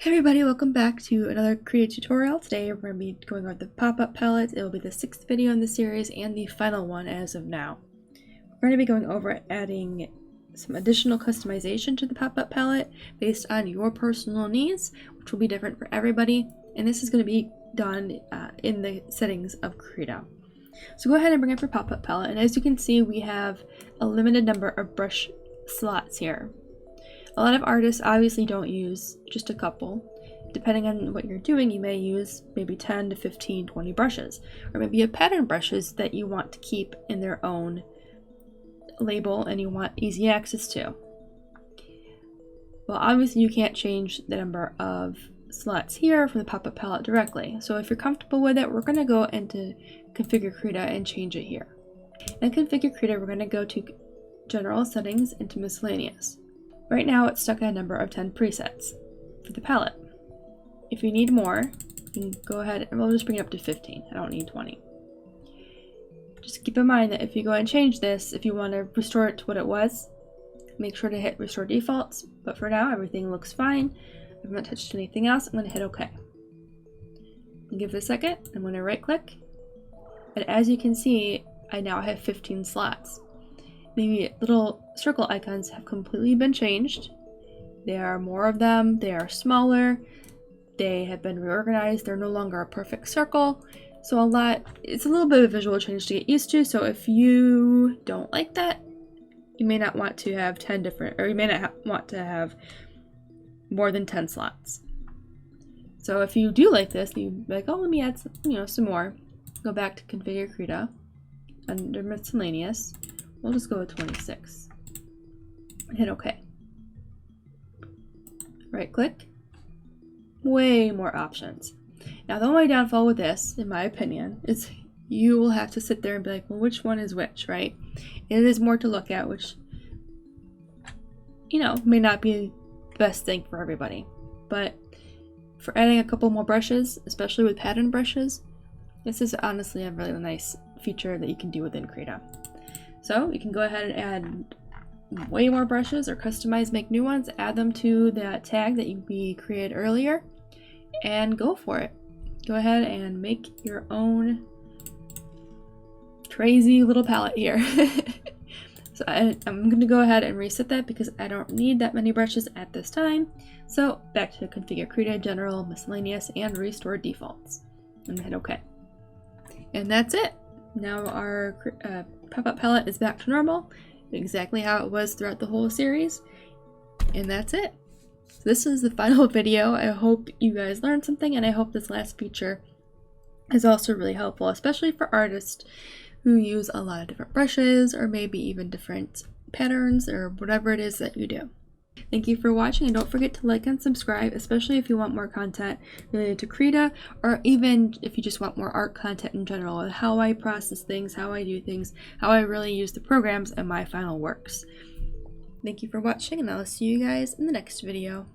Hey everybody, welcome back to another Krita tutorial. Today we're going to be going over the pop-up palette. It will be the 6th video in the series and the final one as of now. We're going to be going over adding some additional customization to the pop-up palette based on your personal needs, which will be different for everybody, and this is going to be done in the settings of Krita. So go ahead and bring up your pop-up palette, and as you can see we have a limited number of brush slots here. A lot of artists obviously don't use just a couple. Depending on what you're doing, you may use maybe 10 to 15, 20 brushes. Or maybe you have pattern brushes that you want to keep in their own label and you want easy access to. Well, obviously you can't change the number of slots here from the pop-up palette directly. So if you're comfortable with it, we're going to go into Configure Krita and change it here. In Configure Krita, we're going to go to General Settings into Miscellaneous. Right now it's stuck at a number of 10 presets for the palette. If you need more, you can go ahead and we'll just bring it up to 15. I don't need 20. Just keep in mind that if you go and change this, if you want to restore it to what it was, make sure to hit Restore Defaults. But for now, everything looks fine. I haven't touched anything else. I'm going to hit OK. Give it a second. I'm going to right click. And as you can see, I now have 15 slots. The little circle icons have completely been changed. There are more of them, they are smaller, they have been reorganized, they're no longer a perfect circle. So it's a little bit of a visual change to get used to, so if you don't like that, you may not want to have 10 different, or you may not want to have more than 10 slots. So if you do like this, you'd be like, oh, let me add some more. Go back to Configure Krita, under Miscellaneous. We'll just go with 26. Hit OK. Right click. Way more options. Now the only downfall with this, in my opinion, is you will have to sit there and be like, well, which one is which, right? It is more to look at, which, may not be the best thing for everybody. But for adding a couple more brushes, especially with pattern brushes, this is honestly a really nice feature that you can do within Krita. So you can go ahead and add way more brushes or customize, make new ones, add them to that tag that we created earlier, and go for it. Go ahead and make your own crazy little palette here. So I'm going to go ahead and reset that because I don't need that many brushes at this time. So back to Configure Krita, General, Miscellaneous, and Restore Defaults. And hit OK. And that's it. Now our pop-up palette is back to normal, exactly how it was throughout the whole series, and that's it. So this is the final video. I hope you guys learned something, and I hope this last feature is also really helpful, especially for artists who use a lot of different brushes, or maybe even different patterns, or whatever it is that you do. Thank you for watching, and don't forget to like and subscribe, especially if you want more content related to Krita, or even if you just want more art content in general, and how I process things, how I do things, how I really use the programs and my final works. Thank you for watching, and I'll see you guys in the next video.